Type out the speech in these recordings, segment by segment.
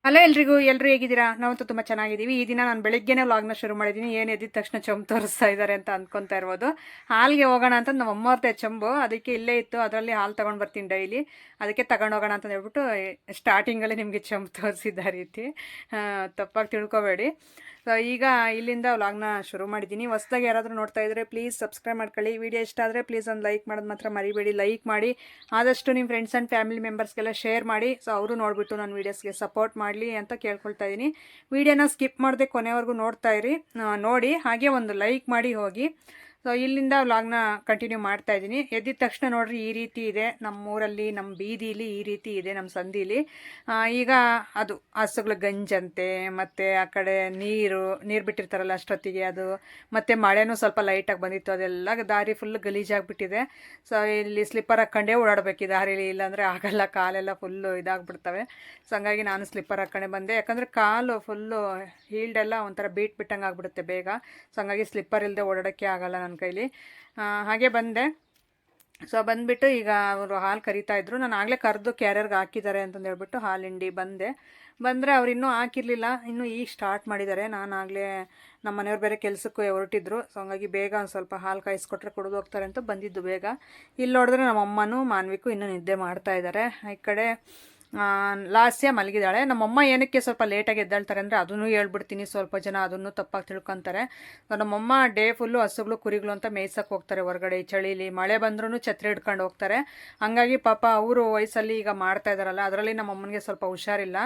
Hello ಎಲ್ಲರೂ ಹೇಗಿದ್ದೀರಾ? ನಾವಂತೂ ತುಂಬ ಚೆನ್ನಾಗಿದ್ದೀವಿ. ಈ ದಿನ ನಾನು ಬೆಳಗ್ಗೆನೇ ವ್ಲಾಗ್ನ ಶುರು ಮಾಡಿದ್ದೀನಿ. ಏನು ಎದ್ದಿದ ತಕ್ಷಣ ಚಂಬು ತೋರಿಸ್ತಾ ಇದ್ದಾರೆ ಅಂತ ಅಂದ್ಕೊತಾ ಇರ್ಬೋದು. ಹಾಲಿಗೆ ಹೋಗೋಣ ಅಂತ ನಮ್ಮ ಅಮ್ಮವ್ರದ್ದೇ ಚಂಬು, ಅದಕ್ಕೆ ಇಲ್ಲೇ ಇತ್ತು, ಅದರಲ್ಲಿ ಹಾಲು ತೊಗೊಂಡು ಬರ್ತೀನಿ ಡೈಲಿ, ಅದಕ್ಕೆ ತಗೊಂಡು ಹೋಗೋಣ ಅಂತ ಹೇಳ್ಬಿಟ್ಟು ಸ್ಟಾರ್ಟಿಂಗಲ್ಲಿ ನಿಮಗೆ ಚಂಬು ತೋರಿಸಿದ್ದ ರೀತಿ, ತಪ್ಪಾಗಿ ತಿಳ್ಕೊಬೇಡಿ. ಸೊ ಈಗ ಇಲ್ಲಿಂದ ವ್ಲಾಗ್ನ ಶುರು ಮಾಡಿದ್ದೀನಿ. ಹೊಸದಾಗಿ ಯಾರಾದರೂ ನೋಡ್ತಾ ಇದ್ದರೆ ಪ್ಲೀಸ್ ಸಬ್ಸ್ಕ್ರೈಬ್ ಮಾಡ್ಕೊಳ್ಳಿ. ವಿಡಿಯೋ ಇಷ್ಟ ಆದರೆ ಪ್ಲೀಸ್ ಒಂದು ಲೈಕ್ ಮಾಡೋದು ಮಾತ್ರ ಮರಿಬೇಡಿ. ಲೈಕ್ ಮಾಡಿ, ಆದಷ್ಟು ನಿಮ್ಮ ಫ್ರೆಂಡ್ಸ್ ಆ್ಯಂಡ್ ಫ್ಯಾಮಿಲಿ ಮೆಂಬರ್ಸ್ಗೆಲ್ಲ ಶೇರ್ ಮಾಡಿ. ಸೊ ಅವರು ನೋಡಿಬಿಟ್ಟು ನನ್ನ ವೀಡಿಯೋಸ್ಗೆ ಸಪೋರ್ಟ್ ಮಾಡಲಿ ಅಂತ ಕೇಳ್ಕೊಳ್ತಾ ಇದ್ದೀನಿ. ವೀಡಿಯೋನ ಸ್ಕಿಪ್ ಮಾಡದೆ ಕೊನೆವರೆಗೂ ನೋಡ್ತಾ ಇರಿ, ನೋಡಿ ಹಾಗೆ ಒಂದು ಲೈಕ್ ಮಾಡಿ ಹೋಗಿ. ಸೊ ಇಲ್ಲಿಂದ ವ್ಲಾಗ್ನ ಕಂಟಿನ್ಯೂ ಮಾಡ್ತಾ ಇದ್ದೀನಿ. ಎದ್ದಿದ ತಕ್ಷಣ ನೋಡ್ರಿ ಈ ರೀತಿ ಇದೆ ನಮ್ಮೂರಲ್ಲಿ, ನಮ್ಮ ಬೀದಿಲಿ ಈ ರೀತಿ ಇದೆ, ನಮ್ಮ ಸಂದಿಲಿ. ಈಗ ಅದು ಹಸುಗಳ ಗಂಜಂತೆ, ಮತ್ತು ಆ ಕಡೆ ನೀರು ಬಿಟ್ಟಿರ್ತಾರಲ್ಲ ಅಷ್ಟೊತ್ತಿಗೆ ಅದು, ಮತ್ತು ಮಳೆನೂ ಸ್ವಲ್ಪ ಲೈಟಾಗಿ ಬಂದಿತ್ತು, ಅದೆಲ್ಲ ದಾರಿ ಫುಲ್ ಗಲೀಜಾಗಿಬಿಟ್ಟಿದೆ. ಸೊ ಇಲ್ಲಿ ಸ್ಲಿಪ್ಪರ್ ಹಾಕ್ಕೊಂಡೇ ಓಡಾಡಬೇಕು ಈ ದಾರಿಲಿ, ಇಲ್ಲಾಂದರೆ ಆಗಲ್ಲ, ಕಾಲೆಲ್ಲ ಫುಲ್ಲು ಇದಾಗ್ಬಿಡ್ತವೆ. ಸೊ ಹಂಗಾಗಿ ನಾನು ಸ್ಲಿಪ್ಪರ್ ಹಾಕ್ಕೊಂಡೆ ಬಂದೆ, ಯಾಕಂದರೆ ಕಾಲು ಫುಲ್ಲು ಹೀಲ್ಡೆಲ್ಲ ಒಂಥರ ಬಿಟ್ಟಂಗೆ ಆಗಿಬಿಡುತ್ತೆ ಬೇಗ. ಸೊ ಹಂಗಾಗಿ ಸ್ಲಿಪ್ಪರ್ ಇಲ್ಲದೆ ಓಡಾಡೋಕ್ಕೆ ಆಗಲ್ಲ ನನ್ನ ಕೈಲಿ. ಹಾಗೆ ಬಂದೆ. ಸೊ ಬಂದುಬಿಟ್ಟು ಈಗ ಅವರು ಹಾಲು ಕರಿತಾಯಿದ್ರು, ನಾನು ಆಗಲೇ ಕರೆದು ಕ್ಯಾರಿಯರ್ಗೆ ಹಾಕಿದ್ದಾರೆ ಅಂತಂದು ಹೇಳ್ಬಿಟ್ಟು ಹಾಲು ಹಿಂಡಿ ಬಂದರೆ ಅವ್ರು ಇನ್ನೂ ಹಾಕಿರಲಿಲ್ಲ, ಇನ್ನೂ ಈಗ ಸ್ಟಾರ್ಟ್ ಮಾಡಿದ್ದಾರೆ. ನಾನು ಆಗಲೇ ನಮ್ಮ ಮನೆಯವ್ರು ಬೇರೆ ಕೆಲಸಕ್ಕೂ ಹೊರಟಿದ್ರು. ಸೊ ಹಂಗಾಗಿ ಬೇಗ ಒಂದು ಸ್ವಲ್ಪ ಹಾಲು ಕಾಯಿಸ್ಕೊಟ್ರೆ ಕುಡಿದು ಹೋಗ್ತಾರೆ ಅಂತ ಬಂದಿದ್ದು ಬೇಗ. ಇಲ್ಲಿ ನೋಡಿದ್ರೆ ನಮ್ಮ ಅಮ್ಮನೂ ಮಾನ್ವಿಕು ಇನ್ನೂ ನಿದ್ದೆ ಮಾಡ್ತಾಯಿದ್ದಾರೆ. ಈ ಕಡೆ ಲಾಸ್ಯ ಮಲಗಿದ್ದಾಳೆ. ನಮ್ಮಮ್ಮ ಏನಕ್ಕೆ ಸ್ವಲ್ಪ ಲೇಟಾಗಿ ಎದ್ದಾಳ್ತಾರೆ ಅಂದರೆ ಅದನ್ನು ಹೇಳ್ಬಿಡ್ತೀನಿ, ಸ್ವಲ್ಪ ಜನ ಅದನ್ನು ತಪ್ಪಾಗಿ ತಿಳ್ಕೊತಾರೆ. ನಮ್ಮಮ್ಮ ಡೇ ಫುಲ್ಲು ಹಸುಗಳು ಕುರಿಗಳು ಅಂತ ಮೇಯ್ಸಕ್ಕೆ ಹೋಗ್ತಾರೆ ಹೊರಗಡೆ. ಈ ಚಳಿಲಿ ಮಳೆ ಬಂದ್ರೂ ಛತ್ರಿ ಹಿಡ್ಕೊಂಡು ಹೋಗ್ತಾರೆ. ಹಂಗಾಗಿ ಪಾಪ ಅವರು ವಯಸ್ಸಲ್ಲಿ ಈಗ ಮಾಡ್ತಾ ಇದ್ದಾರಲ್ಲ, ಅದರಲ್ಲಿ ನಮ್ಮಮ್ಮನಿಗೆ ಸ್ವಲ್ಪ ಹುಷಾರಿಲ್ಲ.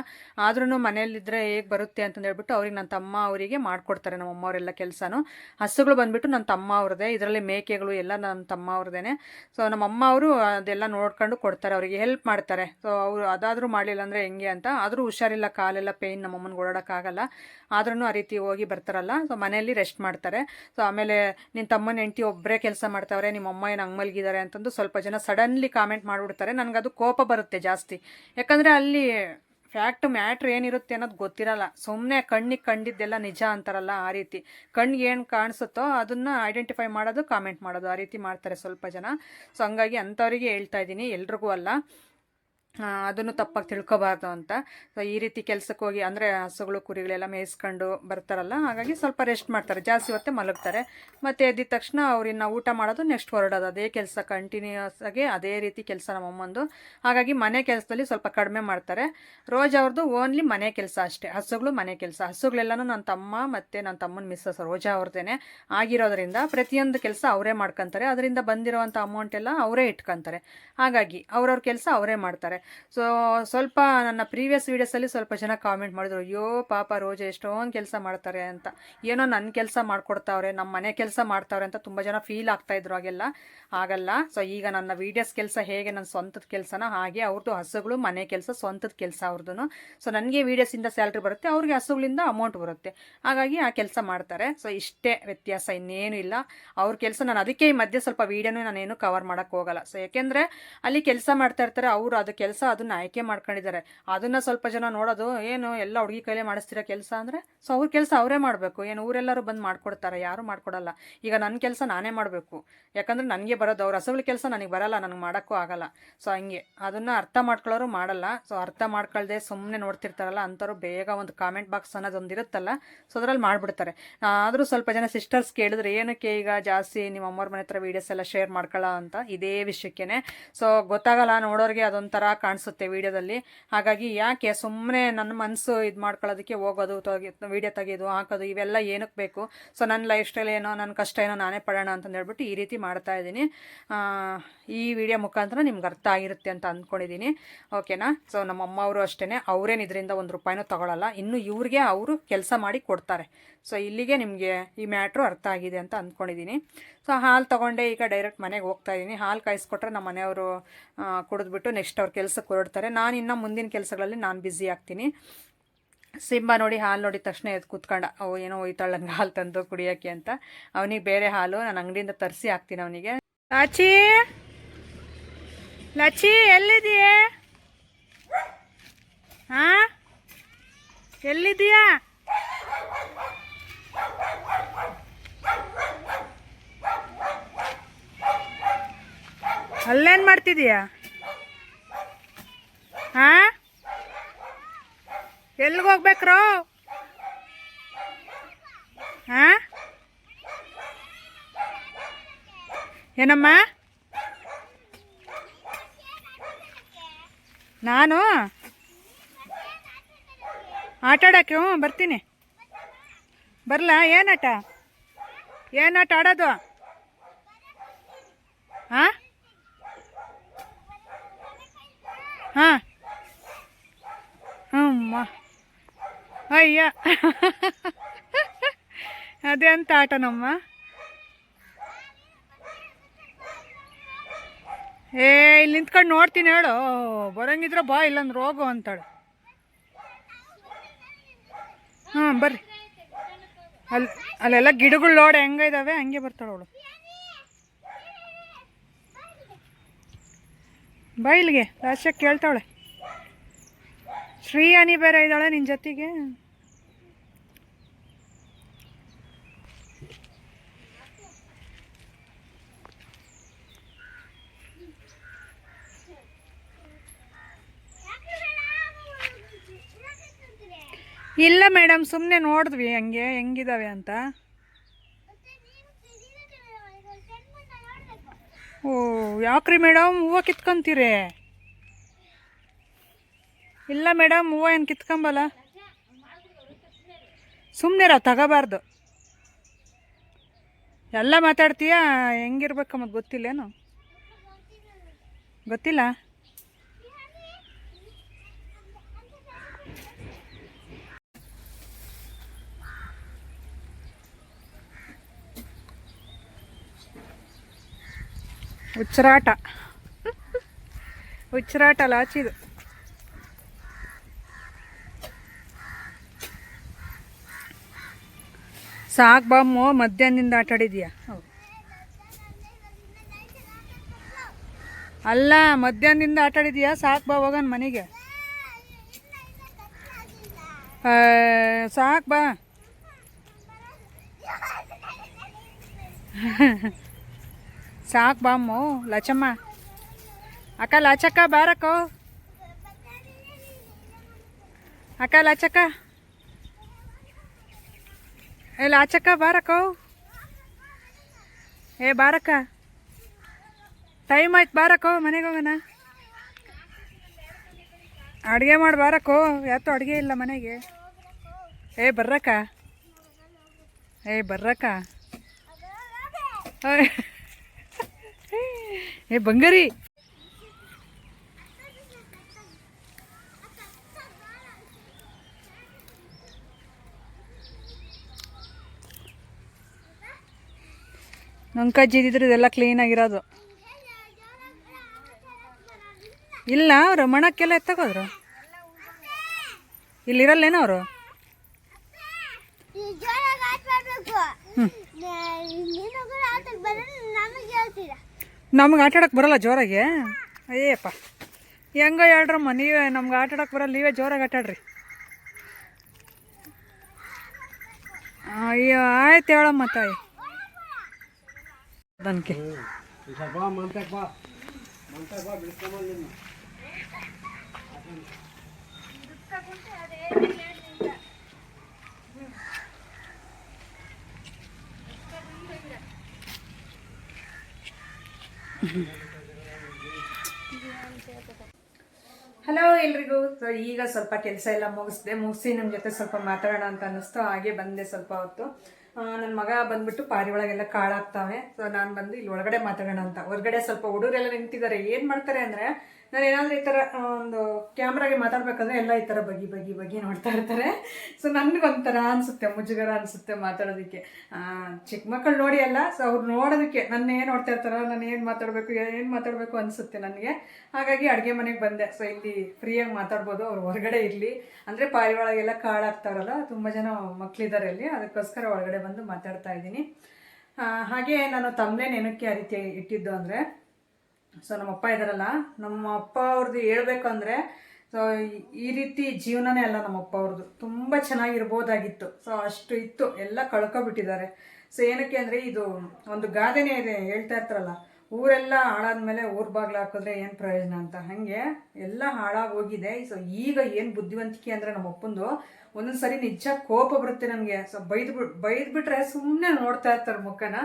ಆದ್ರೂ ಮನೆಯಲ್ಲಿದ್ದರೆ ಹೇಗೆ ಬರುತ್ತೆ ಅಂತಂದು ಹೇಳ್ಬಿಟ್ಟು ಅವ್ರಿಗೆ ನನ್ನ ತಮ್ಮ ಅವರಿಗೆ ಮಾಡಿಕೊಡ್ತಾರೆ ನಮ್ಮಮ್ಮವರೆಲ್ಲ ಕೆಲಸನೂ. ಹಸುಗಳು ಬಂದುಬಿಟ್ಟು ನನ್ನ ತಮ್ಮ ಅವ್ರದ್ದೇ, ಇದರಲ್ಲಿ ಮೇಕೆಗಳು ಎಲ್ಲ ನನ್ನ ತಮ್ಮ ಅವ್ರದ್ದೇನೆ. ಸೊ ನಮ್ಮಮ್ಮ ಅವರು ಅದೆಲ್ಲ ನೋಡ್ಕೊಂಡು ಕೊಡ್ತಾರೆ, ಅವರಿಗೆ ಹೆಲ್ಪ್ ಮಾಡ್ತಾರೆ. ಸೊ ಅವರು ಅದಾದರೂ ಮಾಡಲಿಲ್ಲ ಅಂದರೆ ಹೆಂಗೆ ಅಂತ. ಆದರೂ ಹುಷಾರಿಲ್ಲ, ಕಾಲೆಲ್ಲ ಪೇಯ್ನ್, ನಮ್ಮಮ್ಮನಿಗೆ ಓಡಾಡೋಕ್ಕಾಗಲ್ಲ. ಆದ್ರೂ ಆ ರೀತಿ ಹೋಗಿ ಬರ್ತಾರಲ್ಲ, ಸೊ ಮನೆಯಲ್ಲಿ ರೆಸ್ಟ್ ಮಾಡ್ತಾರೆ. ಸೊ ಆಮೇಲೆ ನಿನ್ನ ತಮ್ಮನ ಹೆಂಡತಿ ಒಬ್ಬರೇ ಕೆಲಸ ಮಾಡ್ತಾವ್ರೆ, ನಿಮ್ಮ ಅಮ್ಮ ಏನು ಹಂಗೆ ಮಲಗಿದ್ದಾರೆ ಅಂತಂದು ಸ್ವಲ್ಪ ಜನ ಸಡನ್ಲಿ ಕಾಮೆಂಟ್ ಮಾಡಿಬಿಡ್ತಾರೆ. ನನಗದು ಕೋಪ ಬರುತ್ತೆ ಜಾಸ್ತಿ, ಯಾಕಂದರೆ ಅಲ್ಲಿ ಮ್ಯಾಟ್ರ್ ಏನಿರುತ್ತೆ ಅನ್ನೋದು ಗೊತ್ತಿರಲ್ಲ. ಸುಮ್ಮನೆ ಕಣ್ಣಿಗೆ ಕಂಡಿದ್ದೆಲ್ಲ ನಿಜ ಅಂತಾರಲ್ಲ, ಆ ರೀತಿ ಕಣ್ಣಿಗೆ ಏನು ಕಾಣಿಸುತ್ತೋ ಅದನ್ನು ಐಡೆಂಟಿಫೈ ಮಾಡೋದು, ಕಾಮೆಂಟ್ ಮಾಡೋದು, ಆ ರೀತಿ ಮಾಡ್ತಾರೆ ಸ್ವಲ್ಪ ಜನ. ಸೊ ಹಂಗಾಗಿ ಅಂಥವರಿಗೆ ಹೇಳ್ತಾ ಇದ್ದೀನಿ, ಎಲ್ರಿಗೂ ಅಲ್ಲ, ಅದನ್ನು ತಪ್ಪಾಗಿ ತಿಳ್ಕೊಬಾರ್ದು ಅಂತ. ಸೊ ಈ ರೀತಿ ಕೆಲಸಕ್ಕೆ ಹೋಗಿ ಅಂದರೆ ಹಸುಗಳು ಕುರಿಗಳೆಲ್ಲ ಮೇಯಿಸ್ಕೊಂಡು ಬರ್ತಾರಲ್ಲ, ಹಾಗಾಗಿ ಸ್ವಲ್ಪ ರೆಸ್ಟ್ ಮಾಡ್ತಾರೆ, ಜಾಸ್ತಿ ಹೊತ್ತೆ ಮಲಗ್ತಾರೆ. ಮತ್ತು ಎದ್ದಿದ ತಕ್ಷಣ ಅವ್ರಿನ್ನ ಊಟ ಮಾಡೋದು, ನೆಕ್ಸ್ಟ್ ಹೊರಡೋದು, ಅದೇ ಕೆಲಸ ಕಂಟಿನ್ಯೂಸ್ ಆಗಿ ಅದೇ ರೀತಿ ಕೆಲಸ ನಮ್ಮಮ್ಮಂದು. ಹಾಗಾಗಿ ಮನೆ ಕೆಲಸದಲ್ಲಿ ಸ್ವಲ್ಪ ಕಡಿಮೆ ಮಾಡ್ತಾರೆ. ರೋಜ್ ಅವ್ರದ್ದು ಓನ್ಲಿ ಮನೆ ಕೆಲಸ ಅಷ್ಟೇ, ಹಸುಗಳು ಮನೆ ಕೆಲಸ. ಹಸುಗಳೆಲ್ಲನೂ ನನ್ನ ತಮ್ಮ ಮತ್ತು ನನ್ನ ತಮ್ಮನ ಮಿಸ್ಸಸ್ ರೋಜಾ ಅವ್ರದ್ದೇನೆ ಆಗಿರೋದ್ರಿಂದ ಪ್ರತಿಯೊಂದು ಕೆಲಸ ಅವರೇ ಮಾಡ್ಕೊತಾರೆ. ಅದರಿಂದ ಬಂದಿರೋವಂಥ ಅಮೌಂಟ್ ಎಲ್ಲ ಅವರೇ ಇಟ್ಕೊತಾರೆ. ಹಾಗಾಗಿ ಅವ್ರವ್ರ ಕೆಲಸ ಅವರೇ ಮಾಡ್ತಾರೆ. ಸೊ ಸ್ವಲ್ಪ ನನ್ನ ಪ್ರೀವಿಯಸ್ ವೀಡಿಯೋಸಲ್ಲಿ ಸ್ವಲ್ಪ ಜನ ಕಾಮೆಂಟ್ ಮಾಡಿದ್ರು, ಅಯ್ಯೋ ಪಾಪ ರೋಜಾ ಎಷ್ಟೊಂದು ಕೆಲಸ ಮಾಡ್ತಾರೆ ಅಂತ, ಏನೋ ನನ್ನ ಕೆಲಸ ಮಾಡ್ಕೊಡ್ತಾವ್ರೆ, ನಮ್ಮ ಮನೆ ಕೆಲಸ ಮಾಡ್ತಾವ್ರೆ ಅಂತ ತುಂಬ ಜನ ಫೀಲ್ ಆಗ್ತಾಯಿದ್ರು. ಹಾಗೆಲ್ಲ ಆಗಲ್ಲ. ಸೊ ಈಗ ನನ್ನ ವೀಡಿಯೋಸ್ ಕೆಲಸ ಹೇಗೆ ನನ್ನ ಸ್ವಂತದ ಕೆಲಸನ, ಹಾಗೆ ಅವ್ರದ್ದು ಹಸುಗಳು ಮನೆ ಕೆಲಸ ಸ್ವಂತದ ಕೆಲಸ ಅವ್ರದ್ದು. ಸೊ ನನಗೆ ವೀಡಿಯೋಸಿಂದ ಸ್ಯಾಲ್ರಿ ಬರುತ್ತೆ, ಅವ್ರಿಗೆ ಹಸುಗಳಿಂದ ಅಮೌಂಟ್ ಬರುತ್ತೆ, ಹಾಗಾಗಿ ಆ ಕೆಲಸ ಮಾಡ್ತಾರೆ. ಸೊ ಇಷ್ಟೇ ವ್ಯತ್ಯಾಸ, ಇನ್ನೇನು ಇಲ್ಲ. ಅವ್ರ ಕೆಲಸ ನಾನು ಅದಕ್ಕೆ ಈ ಮಧ್ಯೆ ಸ್ವಲ್ಪ ವೀಡಿಯೋನೂ ನಾನೇನು ಕವರ್ ಮಾಡೋಕ್ಕೆ ಹೋಗಲ್ಲ. ಸೊ ಯಾಕೆಂದರೆ ಅಲ್ಲಿ ಕೆಲಸ ಮಾಡ್ತಾ ಇರ್ತಾರೆ ಅವರು, ಅದು ಕೆಲಸ ಅದನ್ನು ಆಯ್ಕೆ ಮಾಡ್ಕೊಂಡಿದ್ದಾರೆ. ಅದನ್ನು ಸ್ವಲ್ಪ ಜನ ನೋಡೋದು, ಏನು ಎಲ್ಲ ಹುಡುಗಿ ಕೈಲೇ ಮಾಡಿಸ್ತಿರೋ ಕೆಲಸ ಅಂದರೆ, ಸೊ ಅವ್ರ ಕೆಲಸ ಅವರೇ ಮಾಡಬೇಕು, ಏನು ಊರೆಲ್ಲರೂ ಬಂದು ಮಾಡ್ಕೊಡ್ತಾರೆ? ಯಾರೂ ಮಾಡ್ಕೊಡಲ್ಲ. ಈಗ ನನ್ನ ಕೆಲಸ ನಾನೇ ಮಾಡಬೇಕು, ಯಾಕಂದರೆ ನನಗೆ ಬರೋದು, ಅವ್ರ ಹಸುಗಳ ಕೆಲಸ ನನಗೆ ಬರಲ್ಲ, ನನಗೆ ಮಾಡೋಕ್ಕೂ ಆಗಲ್ಲ. ಸೊ ಹಂಗೆ ಅದನ್ನು ಅರ್ಥ ಮಾಡ್ಕೊಳ್ಳೋರು ಮಾಡಲ್ಲ. ಸೊ ಅರ್ಥ ಮಾಡ್ಕೊಳ್ದೆ ಸುಮ್ಮನೆ ನೋಡ್ತಿರ್ತಾರಲ್ಲ ಅಂಥವ್ರು ಬೇಗ ಒಂದು ಕಾಮೆಂಟ್ ಬಾಕ್ಸ್ ಅನ್ನೋದೊಂದು ಇರುತ್ತಲ್ಲ, ಸೊ ಅದರಲ್ಲಿ ಮಾಡಿಬಿಡ್ತಾರೆ. ಆದರೂ ಸ್ವಲ್ಪ ಜನ ಸಿಸ್ಟರ್ಸ್ ಕೇಳಿದ್ರೆ, ಏನಕ್ಕೆ ಈಗ ಜಾಸ್ತಿ ನಿಮ್ಮ ಅಮ್ಮವ್ರ ಮನೆ ಹತ್ರ ವೀಡಿಯೋಸ್ ಎಲ್ಲ ಶೇರ್ ಮಾಡ್ಕೊಳ್ಳೋ ಅಂತ, ಇದೇ ವಿಷಯಕ್ಕೇ. ಸೊ ಗೊತ್ತಾಗಲ್ಲ, ನೋಡೋರಿಗೆ ಅದೊಂಥರ ಕಾಣಿಸುತ್ತೆ ವೀಡಿಯೋದಲ್ಲಿ. ಹಾಗಾಗಿ ಯಾಕೆ ಸುಮ್ಮನೆ ನನ್ನ ಮನಸ್ಸು ಇದು ಮಾಡ್ಕೊಳ್ಳೋದಕ್ಕೆ ಹೋಗೋದು, ವೀಡಿಯೋ ತೆಗೆಯೋದು, ಹಾಕೋದು, ಇವೆಲ್ಲ ಏನಕ್ಕೆ ಬೇಕು? ಸೊ ನನ್ನ ಲೈಫ್ ಸ್ಟೈಲ್ ಏನೋ, ನನ್ನ ಕಷ್ಟ ಏನೋ ನಾನೇ ಪಡೋಣ ಅಂತಂದು ಹೇಳ್ಬಿಟ್ಟು ಈ ರೀತಿ ಮಾಡ್ತಾ ಇದ್ದೀನಿ. ಈ ವಿಡಿಯೋ ಮುಖಾಂತರ ನಿಮ್ಗೆ ಅರ್ಥ ಆಗಿರುತ್ತೆ ಅಂತ ಅಂದ್ಕೊಂಡಿದ್ದೀನಿ, ಓಕೆನಾ? ಸೊ ನಮ್ಮ ಅಮ್ಮ ಅವರು ಅಷ್ಟೇ, ಅವರೇನು ಇದರಿಂದ ₹1 ತೊಗೊಳಲ್ಲ, ಇನ್ನು ಇವ್ರಿಗೆ ಅವರು ಕೆಲಸ ಮಾಡಿ ಕೊಡ್ತಾರೆ. ಸೊ ಇಲ್ಲಿಗೆ ನಿಮಗೆ ಈ ಮ್ಯಾಟ್ರು ಅರ್ಥ ಆಗಿದೆ ಅಂತ ಅಂದ್ಕೊಂಡಿದ್ದೀನಿ. ಸೊ ಹಾಲು ತೊಗೊಂಡೆ, ಈಗ ಡೈರೆಕ್ಟ್ ಮನೆಗೆ ಹೋಗ್ತಾ ಇದ್ದೀನಿ. ಹಾಲು ಕಾಯಿಸ್ಕೊಟ್ರೆ ನಮ್ಮ ಮನೆಯವರು ಕುಡಿದ್ಬಿಟ್ಟು ನೆಕ್ಸ್ಟ್ ಅವ್ರ ಕೆಲಸಕ್ಕೆ ಹೊರಡ್ತಾರೆ. ನಾನು ಇನ್ನು ಮುಂದಿನ ಕೆಲಸಗಳಲ್ಲಿ ನಾನು ಬ್ಯುಸಿ ಆಗ್ತೀನಿ. ಸಿಂಬ ನೋಡಿ ಹಾಲು ನೋಡಿದ ತಕ್ಷಣ ಎದ್ದು ಕೂತ್ಕೊಂಡ, ಅವು ಏನೋ ಒಯ್ತಾಳಂಗೆ ಹಾಲು ತಂದು ಕುಡಿಯೋಕ್ಕೆ ಅಂತ. ಅವನಿಗೆ ಬೇರೆ ಹಾಲು ನಾನು ಅಂಗಡಿಯಿಂದ ತರಿಸಿ ಹಾಕ್ತೀನಿ ಅವನಿಗೆ. ಲಾಚಿ ಲಚ್ಚಿ ಎಲ್ಲಿದೆಯೇ? ಹಾಂ, ಎಲ್ಲಿದೆಯಾ? ಅಲ್ಲೇನು ಮಾಡ್ತಿದೀಯಾ? ಹಾಂ, ಎಲ್ಲಿಗೆ ಹೋಗ್ಬೇಕ್ರೋ? ಹಾಂ, ಏನಮ್ಮ? ನಾನು ಆಟ ಆಡೋಕ್ಕೆ ಬರ್ತೀನಿ. ಬರಲಾ? ಏನಾಟ ಆಡೋದು? ಹಾಂ ಹಾಂ ಹ್ಞೂ ಅಯ್ಯ ಅದೇ ಅಂತ ಆಟನಮ್ಮ. ಇಲ್ಲಿ ನಿಂತ್ಕೊಂಡು ನೋಡ್ತೀನಿ ಹೇಳು. ಬರೋಂಗಿದ್ರೆ ಬಾ, ಇಲ್ಲಂದ್ರೆ ಹೋಗು ಅಂತಾಳು. ಹಾಂ ಬರ್ರಿ. ಅಲ್ಲೆಲ್ಲ ಗಿಡಗಳು ನೋಡು ಹೆಂಗಿದಾವೆ, ಹಂಗೆ ಬರ್ತಾಳೆ ಅವಳು. ಬಾ ಇಲ್ಲಿಗೆ, ಲಾಸ್ಟಾಗಿ ಕೇಳ್ತಾವಳೆ. ಶ್ರೀ ಅನಿ ಬೇರೆ ಇದ್ದಾಳೆ ನಿನ್ನ ಜೊತೆಗೆ. ಇಲ್ಲ ಮೇಡಮ್, ಸುಮ್ಮನೆ ನೋಡಿದ್ವಿ ಹಂಗೆ ಹೆಂಗಿದಾವೆ ಅಂತ. ಓ ಯಾಕ್ರಿ ಮೇಡಮ್, ಹೂವು ಕಿತ್ಕೊಂತೀರಿ? ಇಲ್ಲ ಮೇಡಮ್, ಹೂವು ಏನು ಕಿತ್ಕೊಂಬಲ್ಲ. ಸುಮ್ಮನೆ ನಾವು ತಗೋಬಾರ್ದು. ಎಲ್ಲ ಮಾತಾಡ್ತೀಯಾ? ಹೆಂಗಿರ್ಬೇಕಮ್ಮ ಗೊತ್ತಿಲ್ಲೇನು? ಗೊತ್ತಿಲ್ಲ? ಹುಚ್ಚರಾಟ ಲಾಚಿದು. ಸಾಕು ಬಾಮ್ಮು, ಮಧ್ಯಾಹ್ನದಿಂದ ಆಟ ಆಡಿದ್ಯಾ? ಅಲ್ಲ, ಮಧ್ಯಾಹ್ನದಿಂದ ಆಟ ಆಡಿದ್ಯಾ? ಸಾಕು ಬಾ, ಹೋಗೋಣ ಮನೆಗೆ. ಸಾಕು ಬಾ. ಸಾಕು ಬಾಮ್ಮು. ಲಚಮ್ಮ, ಅಕ್ಕ ಲಾಚಕ್ಕ ಬಾರಕ್ಕೋ. ಅಕ್ಕ ಲಾಚಕ್ಕ, ಲಾಚಕ್ಕ ಬಾರಕ್ಕೋ. ಬಾರಕ್ಕ, ಟೈಮ್ ಆಯ್ತು ಬಾರಕ್ಕೋ, ಮನೆಗೆ ಹೋಗೋಣ. ಅಡುಗೆ ಮಾಡಿ ಬಾರಕ್ಕೋ, ಯಾತೋ ಅಡುಗೆ ಇಲ್ಲ ಮನೆಗೆ. ಬರ್ರಕ್ಕ, ಬರ್ರಕ್ಕ. ಬಂಗಾರಿ. ನಂಕಜ್ಜಿ ಇದ್ದಿದ್ರೆ ಇದೆಲ್ಲ ಕ್ಲೀನಾಗಿರೋದು. ಇಲ್ಲ, ಅವರು ಮಣಕ್ಕೆಲ್ಲ ಎತ್ತಕೋದ್ರು. ಇಲ್ಲಿರಲ್ಲೇನೋ ಅವರು. ನಮ್ಗೆ ಆಟ ಆಡೋಕೆ ಬರಲ್ಲ ಜೋರಾಗಿ? ಅಯ್ಯಪ್ಪ, ಹೆಂಗೋ ಹೇಳ್ರಮ್ಮ ನೀವೇ. ನಮ್ಗೆ ಆಟ ಆಡೋಕೆ ಬರಲ್ಲ, ನೀವೇ ಜೋರಾಗಿ ಆಟ ಆಡ್ರಿ. ಅಯ್ಯೋ ಆಯ್ತು ಹೇಳಮ್ಮ ತಾಯಿ. ಅದಕ್ಕೆ ಹಲೋ ಎಲ್ರಿಗೂ. ಸೊ ಈಗ ಸ್ವಲ್ಪ ಕೆಲಸ ಎಲ್ಲ ಮುಗಿಸಿ ನಮ್ಮ ಜೊತೆ ಸ್ವಲ್ಪ ಮಾತಾಡೋಣ ಅಂತ ಅನ್ನಿಸ್ತು. ಹಾಗೆ ಬಂದೆ ಸ್ವಲ್ಪ ಹೊತ್ತು. ನನ್ನ ಮಗ ಬಂದ್ಬಿಟ್ಟು ಪಾರಿ ಒಳಗೆಲ್ಲ ಕಾಳಾಗ್ತಾವೆ. ಸೊ ನಾನು ಬಂದು ಇಲ್ಲಿ ಒಳಗಡೆ ಮಾತಾಡೋಣ ಅಂತ. ಹೊರಗಡೆ ಸ್ವಲ್ಪ ಹುಡುಗರೆಲ್ಲ ನಿಂತಿದ್ದಾರೆ. ಏನು ಮಾಡ್ತಾರೆ ಅಂದರೆ, ನಾನು ಏನಾದರೂ ಈ ಥರ ಒಂದು ಕ್ಯಾಮ್ರಾಗೆ ಮಾತಾಡ್ಬೇಕಂದ್ರೆ ಎಲ್ಲ ಈ ಥರ ಬಗಿ ನೋಡ್ತಾ ಇರ್ತಾರೆ. ಸೊ ನನಗೊಂಥರ ಅನಿಸುತ್ತೆ, ಮುಜುಗರ ಅನಿಸುತ್ತೆ ಮಾತಾಡೋದಕ್ಕೆ. ಚಿಕ್ಕ ಮಕ್ಕಳು ನೋಡಿ ಅಲ್ಲ, ಸೊ ಅವ್ರು ನೋಡೋದಕ್ಕೆ ನನ್ನ ಏನು ನೋಡ್ತಾ ಇರ್ತಾರೋ, ನಾನು ಏನು ಮಾತಾಡಬೇಕು ಅನಿಸುತ್ತೆ ನನಗೆ. ಹಾಗಾಗಿ ಅಡುಗೆ ಮನೆಗೆ ಬಂದೆ. ಸೊ ಇಲ್ಲಿ ಫ್ರೀಯಾಗಿ ಮಾತಾಡ್ಬೋದು, ಅವ್ರು ಹೊರಗಡೆ ಇರಲಿ. ಅಂದರೆ ಪಾರಿ ಒಳಗೆಲ್ಲ ಕಾಳಾಗ್ತಾರಲ್ಲ, ತುಂಬ ಜನ ಮಕ್ಕಳಿದ್ದಾರೆ ಅಲ್ಲಿ, ಅದಕ್ಕೋಸ್ಕರ ಒಳಗಡೆ ಬಂದು ಮಾತಾಡ್ತಾ ಇದ್ದೀನಿ. ಹಾಗೆ ನಾನು ತಮ್ಮನೇನು ಏನಕ್ಕೆ ಆ ರೀತಿ ಇಟ್ಟಿದ್ದು ಅಂದರೆ, ಸೊ ನಮ್ಮಪ್ಪ ಇದ್ದಾರಲ್ಲ, ನಮ್ಮ ಅಪ್ಪ ಅವ್ರದ್ದು ಹೇಳ್ಬೇಕು ಅಂದರೆ, ಸೊ ಈ ರೀತಿ ಜೀವನನೇ ಅಲ್ಲ ನಮ್ಮಪ್ಪ ಅವ್ರದ್ದು. ತುಂಬ ಚೆನ್ನಾಗಿರ್ಬೋದಾಗಿತ್ತು. ಸೊ ಅಷ್ಟು ಇತ್ತು, ಎಲ್ಲ ಕಳ್ಕೊಬಿಟ್ಟಿದ್ದಾರೆ. ಸೊ ಏನಕ್ಕೆ ಅಂದರೆ, ಇದು ಒಂದು ಗಾದೆನೇ ಇದೆ, ಹೇಳ್ತಾ ಇರ್ತಾರಲ್ಲ, ಊರೆಲ್ಲ ಹಾಳಾದ್ಮೇಲೆ ಊರ್ ಬಾಗ್ಲು ಹಾಕಿದ್ರೆ ಏನು ಪ್ರಯೋಜನ ಅಂತ, ಹಾಗೆ ಎಲ್ಲ ಹಾಳಾಗಿ ಹೋಗಿದೆ. ಸೊ ಈಗ ಏನು ಬುದ್ಧಿವಂತಿಕೆ ಅಂದರೆ ನಮ್ಮ ಅಪ್ಪಂದು ಒಂದೊಂದ್ಸರಿ ನಿಜ ಕೋಪ ಬರುತ್ತೆ ನನಗೆ. ಸೊ ಬೈದ್ಬಿಟ್ರೆ ಸುಮ್ಮನೆ ನೋಡ್ತಾ ಇರ್ತಾರೆ ಮುಖನ.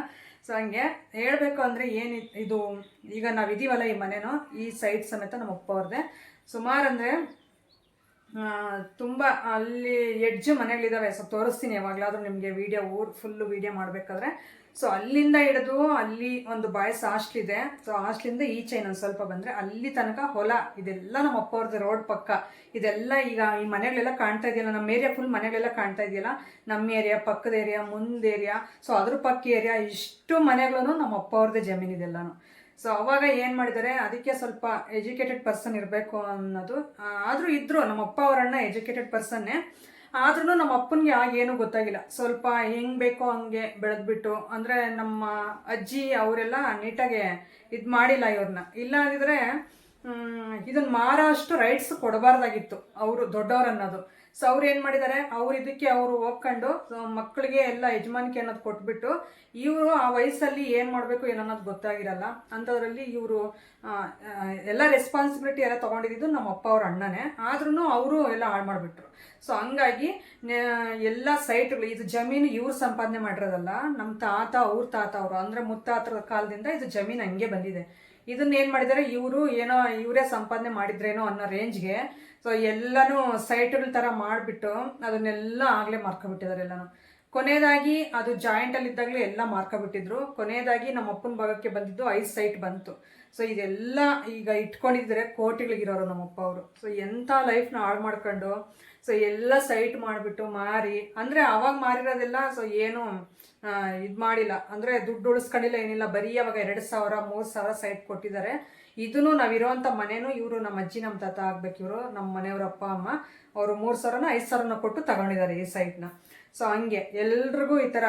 ಸೊ ಹಂಗೆ ಹೇಳಬೇಕು ಅಂದರೆ ಏನು ಇದು, ಈಗ ನಾವಿದ್ದೀವಲ್ಲ ಈ ಮನೆನೋ, ಈ ಸೈಡ್ ಸಮೇತ ನಮ್ಮ ಅಪ್ಪ ಅವ್ರದ್ದೇ. ಸುಮಾರು ಅಂದರೆ ತುಂಬ ಅಲ್ಲಿ ಎಡ್ಜು ಮನೆಗಳಿದ್ದಾವೆ. ಸೊ ತೋರಿಸ್ತೀನಿ ಯಾವಾಗಲಾದ್ರೂ ನಿಮಗೆ ವಿಡಿಯೋ, ಊರು ಫುಲ್ಲು ವಿಡಿಯೋ ಮಾಡಬೇಕಾದ್ರೆ. ಸೊ ಅಲ್ಲಿಂದ ಹಿಡಿದು ಅಲ್ಲಿ ಒಂದು ಬಾಯ್ಸ್ ಹಾಸ್ಟ್ಲ್ ಇದೆ. ಸೊ ಹಾಸ್ಟ್ಲಿಂದ ಈಚೆ ಇನ್ನೊಂದು ಸ್ವಲ್ಪ ಬಂದರೆ ಅಲ್ಲಿ ತನಕ ಹೊಲ, ಇದೆಲ್ಲ ನಮ್ಮ ಅಪ್ಪ ಅವ್ರದ್ದು ರೋಡ್ ಪಕ್ಕ. ಇದೆಲ್ಲ ಈಗ ಈ ಮನೆಗಳೆಲ್ಲ ಕಾಣ್ತಾ ಇದೆಯಲ್ಲ, ನಮ್ಮ ಏರಿಯಾ ಫುಲ್ ಮನೆಗಳೆಲ್ಲ ಕಾಣ್ತಾ ಇದೆಯಲ್ಲ, ನಮ್ಮ ಏರಿಯಾ, ಪಕ್ಕದ ಏರಿಯಾ, ಮುಂದೆ ಏರಿಯಾ, ಸೊ ಅದ್ರ ಪಕ್ಕ ಏರಿಯಾ, ಇಷ್ಟು ಮನೆಗಳೂ ನಮ್ಮ ಅಪ್ಪ ಅವ್ರದ್ದೇ ಜಮೀನು ಇದೆಲ್ಲನೂ. ಸೊ ಅವಾಗ ಏನು ಮಾಡಿದ್ದಾರೆ, ಅದಕ್ಕೆ ಸ್ವಲ್ಪ ಎಜುಕೇಟೆಡ್ ಪರ್ಸನ್ ಇರಬೇಕು ಅನ್ನೋದು. ಆದರೂ ಇದ್ದರು ನಮ್ಮ ಅಪ್ಪ ಅವರಣ್ಣ ಎಜುಕೇಟೆಡ್ ಪರ್ಸನ್ನೇ. ಆದ್ರೂ ನಮ್ಮ ಅಪ್ಪನಿಗೆ ಆಗೇನು ಗೊತ್ತಾಗಿಲ್ಲ. ಸ್ವಲ್ಪ ಹೆಂಗೆ ಬೇಕೋ ಹಂಗೆ ಬೆಳೆದ್ಬಿಟ್ಟು, ಅಂದರೆ ನಮ್ಮ ಅಜ್ಜಿ ಅವರೆಲ್ಲ ನೀಟಾಗೆ ಇದು ಮಾಡಿಲ್ಲ ಇವ್ರನ್ನ. ಇಲ್ಲ ಅಂದಿದ್ರೆ ಇದನ್ನು ಮಾರೋ ಅಷ್ಟು ರೈಟ್ಸ್ ಕೊಡಬಾರ್ದಾಗಿತ್ತು ಅವರು ದೊಡ್ಡವ್ರು ಅನ್ನೋದು. ಸೊ ಅವ್ರು ಏನು ಮಾಡಿದ್ದಾರೆ, ಅವ್ರು ಇದಕ್ಕೆ ಅವರು ಹೋಗ್ಕೊಂಡು ಮಕ್ಕಳಿಗೆ ಎಲ್ಲ ಯಜಮಾನಿಕೆ ಅನ್ನೋದು ಕೊಟ್ಬಿಟ್ಟು, ಇವರು ಆ ವಯಸ್ಸಲ್ಲಿ ಏನು ಮಾಡಬೇಕು ಏನೋ ಅನ್ನೋದು ಗೊತ್ತಾಗಿರಲ್ಲ. ಅಂಥದ್ರಲ್ಲಿ ಇವರು ಎಲ್ಲ ರೆಸ್ಪಾನ್ಸಿಬಿಲಿಟಿ ಎಲ್ಲ ತೊಗೊಂಡಿದ್ದು ನಮ್ಮ ಅಪ್ಪ ಅವ್ರ ಅಣ್ಣನೇ. ಆದ್ರೂ ಅವರು ಎಲ್ಲ ಹಾಳು ಮಾಡಿಬಿಟ್ರು. ಸೊ ಹಂಗಾಗಿ ಎಲ್ಲ ಸೈಟ್ಗಳು, ಇದು ಜಮೀನು ಇವ್ರು ಸಂಪಾದನೆ ಮಾಡಿರೋದಲ್ಲ, ನಮ್ಮ ತಾತ ಅವ್ರ ತಾತ ಅವರು ಅಂದರೆ ಮುತ್ತಾತರ ಕಾಲದಿಂದ ಇದು ಜಮೀನು ಹಂಗೆ ಬಂದಿದೆ. ಇದನ್ನ ಏನು ಮಾಡಿದ್ದಾರೆ ಇವರು, ಏನೋ ಇವರೇ ಸಂಪಾದನೆ ಮಾಡಿದ್ರೇನೋ ಅನ್ನೋ ರೇಂಜ್ಗೆ ಸೊ ಎಲ್ಲನೂ ಸೈಟ್ಗಳ ಥರ ಮಾಡಿಬಿಟ್ಟು ಅದನ್ನೆಲ್ಲ ಆಗಲೇ ಮಾರ್ಕೊಬಿಟ್ಟಿದ್ದಾರೆ ಎಲ್ಲನೂ. ಕೊನೆಯದಾಗಿ ಅದು ಜಾಯಿಂಟಲ್ಲಿ ಇದ್ದಾಗಲೇ ಎಲ್ಲ ಮಾರ್ಕೊಬಿಟ್ಟಿದ್ರು. ಕೊನೆಯದಾಗಿ ನಮ್ಮ ಅಪ್ಪನ ಭಾಗಕ್ಕೆ ಬಂದಿದ್ದು 5 ಸೈಟ್ ಬಂತು. ಸೊ ಇದೆಲ್ಲ ಈಗ ಇಟ್ಕೊಂಡಿದ್ರೆ ಕೋಟಿಗಳಿಗಿರೋರು ನಮ್ಮಪ್ಪ ಅವರು. ಸೊ ಎಂಥ ಲೈಫ್ನ ಹಾಳು ಮಾಡ್ಕೊಂಡು ಸೊ ಎಲ್ಲ ಸೈಟ್ ಮಾಡಿಬಿಟ್ಟು ಮಾರಿ, ಅಂದರೆ ಅವಾಗ ಮಾರಿರೋದೆಲ್ಲ ಸೊ ಏನು ಇದು ಮಾಡಿಲ್ಲ, ಅಂದರೆ ದುಡ್ಡು ಉಳಿಸ್ಕೊಂಡಿಲ್ಲ, ಏನಿಲ್ಲ. ಬರೀ ಅವಾಗ 2,000 3,000 ಸೈಟ್ ಕೊಟ್ಟಿದ್ದಾರೆ. ಇದೂ ನಾವಿರೋವಂಥ ಮನೇನೂ ಇವರು ನಮ್ಮ ಅಜ್ಜಿ ನಮ್ಮ ತಾತ ಆಗ್ಬೇಕು, ಇವರು ನಮ್ಮ ಮನೆಯವ್ರ ಅಪ್ಪ ಅಮ್ಮ ಅವರು 3,000 5,000 ಕೊಟ್ಟು ತಗೊಂಡಿದ್ದಾರೆ ಈ ಸೈಟ್ನ. ಸೊ ಹಂಗೆ ಎಲ್ರಿಗೂ ಈ ಥರ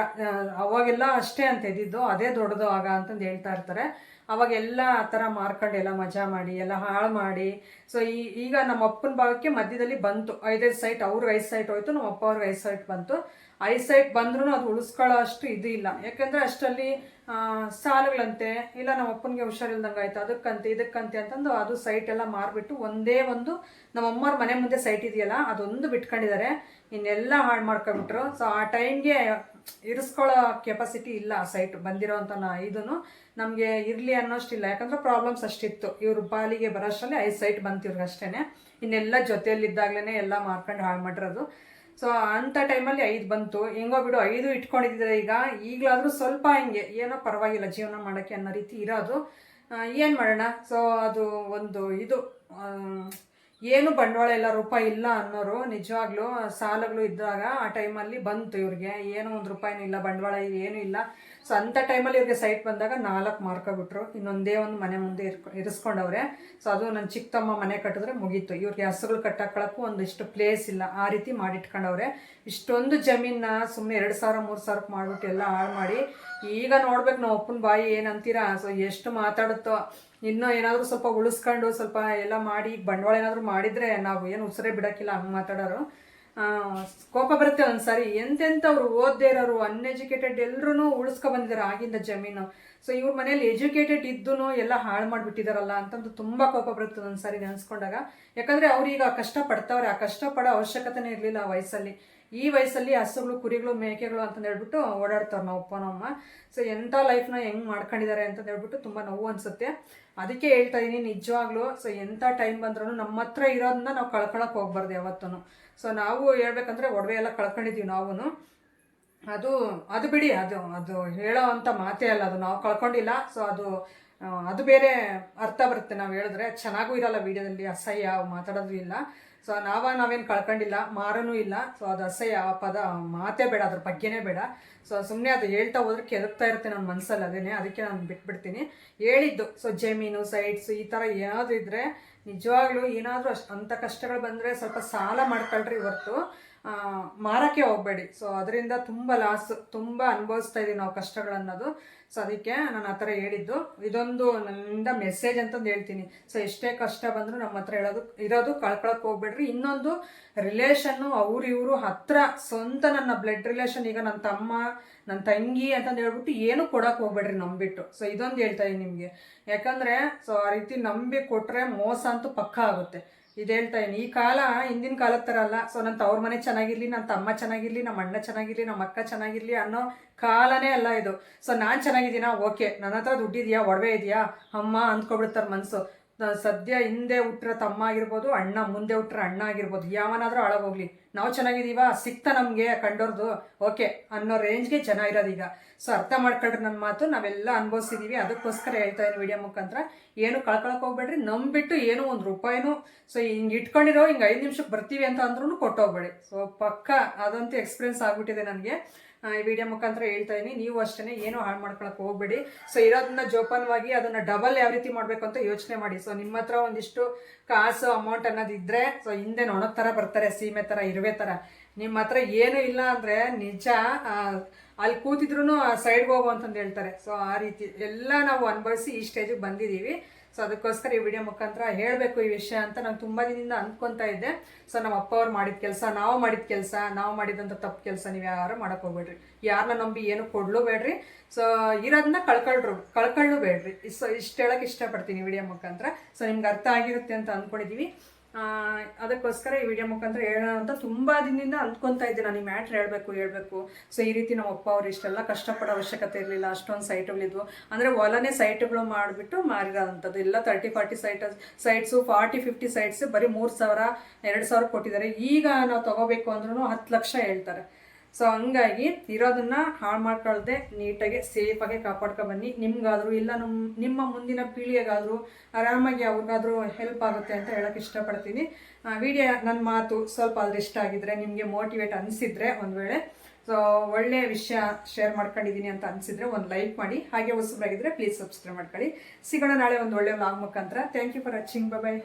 ಅವಾಗೆಲ್ಲ ಅಷ್ಟೇ ಅಂತ ಇದ್ದಿದ್ದು, ಅದೇ ದೊಡ್ಡದು ಆಗ ಅಂತಂದು ಹೇಳ್ತಾ ಇರ್ತಾರೆ. ಅವಾಗೆಲ್ಲ ಆ ಥರ ಮಾರ್ಕೊಂಡು ಎಲ್ಲ ಮಜಾ ಮಾಡಿ ಎಲ್ಲ ಹಾಳು ಮಾಡಿ. ಸೊ ಈಗ ನಮ್ಮ ಅಪ್ಪನ ಭಾಗಕ್ಕೆ ಮಧ್ಯದಲ್ಲಿ ಬಂತು 5 ಸೈಟ್, ಅವ್ರಿಗೆ 5 ಸೈಟ್ ಹೋಯ್ತು, ನಮ್ಮ ಅಪ್ಪ ಅವ್ರಿಗೆ 5 ಸೈಟ್ ಬಂತು. 5 ಸೈಟ್ ಬಂದ್ರೂ ಅದು ಉಳಿಸ್ಕೊಳ್ಳೋ ಅಷ್ಟು ಇದು ಇಲ್ಲ. ಯಾಕೆಂದರೆ ಅಷ್ಟರಲ್ಲಿ ಸಾಲಗಳಂತೆ, ಇಲ್ಲ ನಮ್ಮ ಅಪ್ಪನಿಗೆ ಹುಷಾರಿಲ್ದಂಗೆ ಆಯ್ತು, ಅದಕ್ಕಂತೆ ಇದಕ್ಕಂತೆ ಅಂತಂದು ಅದು ಸೈಟ್ ಎಲ್ಲ ಮಾರಿಬಿಟ್ಟು ಒಂದೇ ಒಂದು ನಮ್ಮ ಅಮ್ಮವ್ರ ಮನೆ ಮುಂದೆ ಸೈಟ್ ಇದೆಯಲ್ಲ ಅದೊಂದು ಬಿಟ್ಕೊಂಡಿದ್ದಾರೆ. ಇನ್ನೆಲ್ಲ ಹಾಳು ಮಾಡ್ಕೊಂಡ್ಬಿಟ್ರು. ಸೊ ಆ ಟೈಮ್ಗೆ ಇರಿಸ್ಕೊಳ್ಳೋ ಕೆಪಾಸಿಟಿ ಇಲ್ಲ ಆ ಸೈಟ್ ಬಂದಿರೋವಂಥ ಇದನ್ನು ನಮಗೆ ಇರಲಿ ಅನ್ನೋಷ್ಟಿಲ್ಲ. ಯಾಕಂದರೆ ಪ್ರಾಬ್ಲಮ್ಸ್ ಅಷ್ಟಿತ್ತು. ಇವ್ರ ಪಾಲಿಗೆ ಬರೋಷ್ಟರಲ್ಲಿ 5 ಸೈಟ್ ಬಂತು ಇವ್ರಿಗೆ ಅಷ್ಟೇ. ಇನ್ನೆಲ್ಲ ಜೊತೆಯಲ್ಲಿದ್ದಾಗಲೇ ಎಲ್ಲ ಮಾರ್ಕೊಂಡು ಹಾಳು ಮಾಡಿರೋದು. ಸೊ ಅಂಥ ಟೈಮಲ್ಲಿ 5 ಬಂತು. ಹೆಂಗೋ ಬಿಡು 5 ಇಟ್ಕೊಂಡಿದ್ದಾರೆ. ಈಗಲಾದರೂ ಸ್ವಲ್ಪ ಹಿಂಗೆ ಏನೋ ಪರವಾಗಿಲ್ಲ ಜೀವನ ಮಾಡೋಕ್ಕೆ ಅನ್ನೋ ರೀತಿ ಇರೋದು. ಏನು ಮಾಡೋಣ. ಸೊ ಅದು ಒಂದು ಇದು ಏನು ಬಂಡವಾಳ ಇಲ್ಲ, ರೂಪಾಯಿ ಇಲ್ಲ ಅನ್ನೋರು ನಿಜವಾಗ್ಲೂ ಸಾಲಗಳು ಇದ್ದಾಗ ಆ ಟೈಮಲ್ಲಿ ಬಂತು ಇವ್ರಿಗೆ. ಏನೋ 1 ರೂಪಾಯಿನೂ ಇಲ್ಲ, ಬಂಡವಾಳ ಏನೂ ಇಲ್ಲ. ಸೊ ಅಂಥ ಟೈಮಲ್ಲಿ ಇವ್ರಿಗೆ ಸೈಟ್ ಬಂದಾಗ 4 ಮಾರ್ಕೊಬಿಟ್ರು. ಇನ್ನೊಂದೇ ಒಂದು ಮನೆ ಮುಂದೆ ಇರಿಸ್ಕೊಂಡವ್ರೆ. ಸೊ ಅದು ನನ್ನ ಚಿಕ್ಕ ತಮ್ಮ ಮನೆ ಕಟ್ಟಿದ್ರೆ ಮುಗೀತು. ಇವ್ರಿಗೆ ಹಸುಗಳು ಕಟ್ಟಾಕೊಳ್ಳೋಕ್ಕೂ ಒಂದಿಷ್ಟು ಪ್ಲೇಸ್ ಇಲ್ಲ, ಆ ರೀತಿ ಮಾಡಿಟ್ಕೊಂಡವ್ರೆ. ಇಷ್ಟೊಂದು ಜಮೀನ ಸುಮ್ಮನೆ 2,000 3,000 ಮಾಡಿಬಿಟ್ಟು ಎಲ್ಲ ಹಾಳು ಮಾಡಿ. ಈಗ ನೋಡ್ಬೇಕು ನಾವು ಅಪ್ಪನ ಬಾಯಿ ಏನಂತೀರಾ. ಸೊ ಎಷ್ಟು ಮಾತಾಡುತ್ತೋ. ಇನ್ನೂ ಏನಾದರೂ ಸ್ವಲ್ಪ ಉಳಿಸ್ಕೊಂಡು ಸ್ವಲ್ಪ ಎಲ್ಲ ಮಾಡಿ ಬಂಡವಾಳ ಏನಾದರೂ ಮಾಡಿದರೆ ನಾವು ಏನು ಉಸಿರೇ ಬಿಡೋಕ್ಕಿಲ್ಲ, ಹಂಗೆ ಮಾತಾಡೋರು. ಕೋಪ ಬರುತ್ತೆ ಒಂದ್ಸಾರಿ. ಎಂತೆಂಥವ್ರು ಓದದೇ ಇರೋರು, ಅನ್ಎಜುಕೇಟೆಡ್ ಎಲ್ಲರೂ ಉಳಿಸ್ಕೊಬಂದಿದ್ದಾರೆ ಆಗಿಂದ ಜಮೀನು. ಸೊ ಇವ್ರ ಮನೇಲಿ ಎಜುಕೇಟೆಡ್ ಇದ್ದೂ ಎಲ್ಲ ಹಾಳು ಮಾಡಿಬಿಟ್ಟಿದಾರಲ್ಲ ಅಂತಂದು ತುಂಬ ಕೋಪ ಬರುತ್ತೆ ಒಂದ್ಸಾರಿ ನೆನೆಸ್ಕೊಂಡಾಗ. ಯಾಕಂದರೆ ಅವ್ರೀಗ ಕಷ್ಟಪಡ್ತಾವ್ರೆ, ಆ ಕಷ್ಟಪಡೋ ಅವಶ್ಯಕತೆನೇ ಇರಲಿಲ್ಲ ಆ ವಯಸ್ಸಲ್ಲಿ. ಈ ವಯಸ್ಸಲ್ಲಿ ಹಸುಗಳು ಕುರಿಗಳು ಮೇಕೆಗಳು ಅಂತಂದು ಹೇಳ್ಬಿಟ್ಟು ಓಡಾಡ್ತಾರೆ ನಾವು ಅಪ್ಪ ನಮ್ಮ. ಸೊ ಎಂಥ ಲೈಫ್ನ ಹೆಂಗೆ ಮಾಡ್ಕೊಂಡಿದ್ದಾರೆ ಅಂತಂದು ಹೇಳ್ಬಿಟ್ಟು ತುಂಬ ನೋವು ಅನಿಸುತ್ತೆ. ಅದಕ್ಕೆ ಹೇಳ್ತಾ ಇದ್ದೀನಿ ನಿಜವಾಗ್ಲೂ. ಸೊ ಎಂಥ ಟೈಮ್ ಬಂದ್ರೂ ನಮ್ಮ ಹತ್ರ ಇರೋದನ್ನ ನಾವು ಕಳ್ಕೊಳಕ್ಕೆ ಹೋಗ್ಬಾರ್ದು ಯಾವತ್ತೂ. ಸೊ ನಾವು ಹೇಳ್ಬೇಕಂದ್ರೆ ಒಡವೆ ಎಲ್ಲ ಕಳ್ಕೊಂಡಿದ್ದೀವಿ ನಾವು. ಅದು ಬಿಡಿ, ಅದು ಹೇಳೋ ಅಂಥ ಮಾತೇ ಅಲ್ಲ, ಅದು ನಾವು ಕಳ್ಕೊಂಡಿಲ್ಲ. ಸೊ ಅದು ಬೇರೆ ಅರ್ಥ ಬರುತ್ತೆ ನಾವು ಹೇಳಿದ್ರೆ. ಚೆನ್ನಾಗೂ ಇರಲ್ಲ ವೀಡಿಯೋದಲ್ಲಿ, ಅಸಹ್ಯ ಮಾತಾಡೋದು ಇಲ್ಲ. ಸೊ ನಾವೇನು ಕಳ್ಕೊಂಡಿಲ್ಲ, ಮಾರನೂ ಇಲ್ಲ. ಸೊ ಅದು ಅಸಹ್ಯ ಪದ ಮಾತೇ ಬೇಡ, ಅದ್ರ ಬಗ್ಗೆನೇ ಬೇಡ. ಸೊ ಸುಮ್ಮನೆ ಅದು ಹೇಳ್ತಾ ಹೋದ್ರೆ ಕೆದಕ್ತಾ ಇರುತ್ತೆ ನನ್ನ ಮನಸ್ಸಲ್ಲಿ. ಅದಕ್ಕೆ ನಾನು ಬಿಟ್ಬಿಡ್ತೀನಿ ಹೇಳಿದ್ದು. ಸೊ ಜಮೀನು ಸೈಟ್ಸು ಈ ಥರ ಏನಾದರೂ ಇದ್ದರೆ ನಿಜವಾಗ್ಲೂ ಏನಾದರೂ ಅಂಥ ಕಷ್ಟಗಳು ಬಂದರೆ ಸ್ವಲ್ಪ ಸಾಲ ಮಾಡ್ಕೊಳ್ರಿ ಹೊರ್ತು ಮಾರಕ್ಕೆ ಹೋಗಬೇಡಿ. ಸೊ ಅದರಿಂದ ತುಂಬ ಲಾಸ್, ತುಂಬ ಅನುಭವಿಸ್ತಾ ಇದೀವಿ ನಾವು ಕಷ್ಟಗಳನ್ನೋದು. ಸೊ ಅದಕ್ಕೆ ನಾನು ಆ ಥರ ಹೇಳಿದ್ದು. ಇದೊಂದು ನನ್ನಿಂದ ಮೆಸೇಜ್ ಅಂತಂದು ಹೇಳ್ತೀನಿ. ಸೊ ಎಷ್ಟೇ ಕಷ್ಟ ಬಂದರೂ ನಮ್ಮ ಹತ್ರ ಇರೋದು ಕಳ್ಕೊಳಕ್ಕೆ ಹೋಗ್ಬೇಡ್ರಿ. ಇನ್ನೊಂದು ರಿಲೇಷನ್ನು, ಅವ್ರು ಇವರು ಹತ್ರ ಸ್ವಂತ ನನ್ನ ಬ್ಲಡ್ ರಿಲೇಷನ್, ಈಗ ನನ್ನ ತಮ್ಮ ನನ್ನ ತಂಗಿ ಅಂತಂದು ಹೇಳ್ಬಿಟ್ಟು ಏನು ಕೊಡಕ್ಕೆ ಹೋಗ್ಬೇಡ್ರಿ ನಂಬಿಟ್ಟು. ಸೊ ಇದೊಂದು ಹೇಳ್ತಾ ಇದೀನಿ ನಿಮಗೆ. ಯಾಕಂದರೆ ಸೊ ಆ ರೀತಿ ನಂಬಿ ಕೊಟ್ಟರೆ ಮೋಸ ಅಂತೂ ಪಕ್ಕಾ ಆಗುತ್ತೆ. ಇದು ಹೇಳ್ತಾ ಇದೀನಿ. ಈ ಕಾಲ ಹಿಂದಿನ ಕಾಲದ ಥರ ಅಲ್ಲ. ಸೊ ನನ್ನ ತವ್ರ ಮನೆ ಚೆನ್ನಾಗಿರ್ಲಿ, ನನ್ನ ತಮ್ಮ ಚೆನ್ನಾಗಿರ್ಲಿ, ನಮ್ಮ ಅಣ್ಣ ಚೆನ್ನಾಗಿರ್ಲಿ, ನಮ್ಮ ಅಕ್ಕ ಚೆನ್ನಾಗಿರ್ಲಿ ಅನ್ನೋ ಕಾಲನೇ ಅಲ್ಲ ಇದು. ಸೊ ನಾನು ಚೆನ್ನಾಗಿದ್ದೀನಾ, ಓಕೆ, ನನ್ನ ಹತ್ರ ದುಡ್ಡಿದೆಯಾ, ಒಡವೆ ಇದೆಯಾ, ಅಮ್ಮ ಅಂದ್ಕೊಬಿಡ್ತಾರೆ ಮನಸ್ಸು. ಸದ್ಯ ಹಿಂದೆ ಹುಟ್ಟಿರೋ ತಮ್ಮ ಆಗಿರ್ಬೋದು, ಅಣ್ಣ ಮುಂದೆ ಹುಟ್ಟಿರೋ ಅಣ್ಣ ಆಗಿರ್ಬೋದು, ಯಾವನಾದ್ರೂ ಹಾಳಾಗೋಗ್ಲಿ, ನಾವು ಚೆನ್ನಾಗಿದ್ದೀವ, ಸಿಕ್ತಾ ನಮಗೆ ಕಂಡೋರ್ದು, ಓಕೆ ಅನ್ನೋ ರೇಂಜ್ಗೆ ಜನ ಇರೋದೀಗ. ಸೊ ಅರ್ಥ ಮಾಡ್ಕೊಳ್ರಿ ನನ್ನ ಮಾತು. ನಾವೆಲ್ಲ ಅನುಭವಿಸಿದೀವಿ. ಅದಕ್ಕೋಸ್ಕರ ಹೇಳ್ತಾ ಇದ್ದೀನಿ ವಿಡಿಯೋ ಮುಖಾಂತರ. ಏನು ಕಳ್ಕೊಳಕ್ಕೆ ಹೋಗ್ಬೇಡ್ರಿ. ನಂಬಿಟ್ಟು ಏನು ಒಂದು ರೂಪಾಯಿನೂ ಸೊ ಹಿಂಗೆ ಇಟ್ಕೊಂಡಿರೋ ಹಿಂಗೆ 5 ನಿಮಿಷಕ್ಕೆ ಬರ್ತೀವಿ ಅಂತ ಅಂದ್ರೂ ಕೊಟ್ಟೋಗ್ಬೇಡಿ. ಸೊ ಪಕ್ಕ ಅದಂತೂ ಎಕ್ಸ್ಪೀರಿಯನ್ಸ್ ಆಗ್ಬಿಟ್ಟಿದೆ ನನಗೆ. ಈ ವಿಡಿಯೋ ಮುಖಾಂತರ ಹೇಳ್ತಾ ಇದೀನಿ. ನೀವು ಅಷ್ಟೇ ಏನು ಹಾಳು ಮಾಡ್ಕೊಳಕ್ಕೆ ಹೋಗ್ಬೇಡಿ. ಸೊ ಇರೋದನ್ನ ಜೋಪಾನವಾಗಿ ಅದನ್ನ ಡಬಲ್ ಯಾವ ರೀತಿ ಮಾಡಬೇಕು ಅಂತ ಯೋಚನೆ ಮಾಡಿ. ಸೊ ನಿಮ್ಮ ಹತ್ರ ಒಂದಿಷ್ಟು ಕಾಸು ಅಮೌಂಟ್ ಅನ್ನೋದಿದ್ರೆ ಸೊ ಹಿಂದೆ ನೊಣದ ಥರ ಬರ್ತಾರೆ, ಸೀಮೆ ಥರ, ಇರುವೆ ಥರ. ನಿಮ್ಮ ಹತ್ರ ಏನೂ ಇಲ್ಲ ಅಂದರೆ ನಿಜ ಅಲ್ಲಿ ಕೂತಿದ್ರು ಸೈಡ್ಗೆ ಹೋಗು ಅಂತಂದು ಹೇಳ್ತಾರೆ. ಸೊ ಆ ರೀತಿ ಎಲ್ಲ ನಾವು ಅನುಭವಿಸಿ ಈ ಸ್ಟೇಜಿಗೆ ಬಂದಿದ್ದೀವಿ. ಸೊ ಅದಕ್ಕೋಸ್ಕರ ಈ ವಿಡಿಯೋ ಮುಖಾಂತರ ಹೇಳಬೇಕು ಈ ವಿಷಯ ಅಂತ ನಾನು ತುಂಬ ದಿನದಿಂದ ಅಂದ್ಕೊತಾ ಇದ್ದೆ. ಸೊ ನಮ್ಮ ಅಪ್ಪ ಅವ್ರು ಮಾಡಿದ ಕೆಲಸ, ನಾವು ಮಾಡಿದ ಕೆಲಸ, ನಾವು ಮಾಡಿದಂಥ ತಪ್ಪು ಕೆಲಸ ನೀವು ಯಾರು ಮಾಡೋಕೆ ಹೋಗ್ಬೇಡ್ರಿ. ಯಾರನ್ನ ನಂಬಿ ಏನು ಕೊಡ್ಲೂ ಬೇಡ್ರಿ. ಸೊ ಇರೋದನ್ನ ಕಳ್ಕೊಳ್ಳು ಬೇಡ್ರಿ. ಸೊ ಇಷ್ಟು ಹೇಳೋಕೆ ಇಷ್ಟಪಡ್ತೀನಿ ವಿಡಿಯೋ ಮುಖಾಂತರ. ಸೊ ನಿಮ್ಗೆ ಅರ್ಥ ಆಗಿರುತ್ತೆ ಅಂತ ಅಂದ್ಕೊಂಡಿದ್ದೀವಿ. ಅದಕ್ಕೋಸ್ಕರ ಈ ವಿಡಿಯೋ ಮುಖಾಂತರ ಹೇಳೋಣ ಅಂತ ತುಂಬ ದಿನದಿಂದ ಅಂದ್ಕೊತಾ ಇದ್ದೆ. ನಾನು ಈ ಮ್ಯಾಟ್ರ್ ಹೇಳಬೇಕು. ಸೊ ಈ ರೀತಿ ನಮ್ಮ ಅಪ್ಪ ಅವ್ರು ಇಷ್ಟೆಲ್ಲ ಕಷ್ಟಪಡೋ ಅವಶ್ಯಕತೆ ಇರಲಿಲ್ಲ. ಅಷ್ಟೊಂದು ಸೈಟ್ಗಳಿದ್ವು. ಅಂದರೆ ಹೊಲನೇ ಸೈಟ್ಗಳು ಮಾಡಿಬಿಟ್ಟು ಮಾರಿರೋವಂಥದ್ದು. ಎಲ್ಲ 30-40 ಸೈಟ್ಸು 40-50 ಸೈಟ್ಸ್ ಬರೀ 3,000 2,000 ಕೊಟ್ಟಿದ್ದಾರೆ. ಈಗ ನಾವು ತೊಗೋಬೇಕು ಅಂದ್ರೂ 10 ಲಕ್ಷ ಹೇಳ್ತಾರೆ. ಸೊ ಹಂಗಾಗಿ ಇರೋದನ್ನ ಹಾಳು ಮಾಡ್ಕೊಳ್ದೆ ನೀಟಾಗಿ ಸೇಫಾಗಿ ಕಾಪಾಡ್ಕೊ ಬನ್ನಿ. ನಿಮ್ಗಾದರೂ ಇಲ್ಲ ನಿಮ್ಮ ಮುಂದಿನ ಪೀಳಿಗೆಗಾದರೂ ಆರಾಮಾಗಿ ಅವ್ರಿಗಾದರೂ ಹೆಲ್ಪ್ ಆಗುತ್ತೆ ಅಂತ ಹೇಳೋಕ್ಕೆ ಇಷ್ಟಪಡ್ತೀನಿ. ವಿಡಿಯೋ ನನ್ನ ಮಾತು ಸ್ವಲ್ಪ ಆದ್ರೆ ಇಷ್ಟ ಆಗಿದ್ರೆ, ನಿಮಗೆ ಮೋಟಿವೇಟ್ ಅನಿಸಿದ್ರೆ, ಒಂದು ವೇಳೆ ಸೊ ಒಳ್ಳೆಯ ವಿಷಯ ಶೇರ್ ಮಾಡ್ಕೊಂಡಿದ್ದೀನಿ ಅಂತ ಅನಿಸಿದ್ರೆ ಒಂದು ಲೈಕ್ ಮಾಡಿ. ಹಾಗೆ ಹೊಸಬರಾಗಿದ್ದರೆ ಪ್ಲೀಸ್ ಸಬ್ಸ್ಕ್ರೈಬ್ ಮಾಡ್ಕೊಳ್ಳಿ. ಸಿಗೋಣ ನಾಳೆ ಒಂದು ಒಳ್ಳೆಯ ವ್ಲಾಗ್ ಮುಖಾಂತರ. Thank you for watching. By.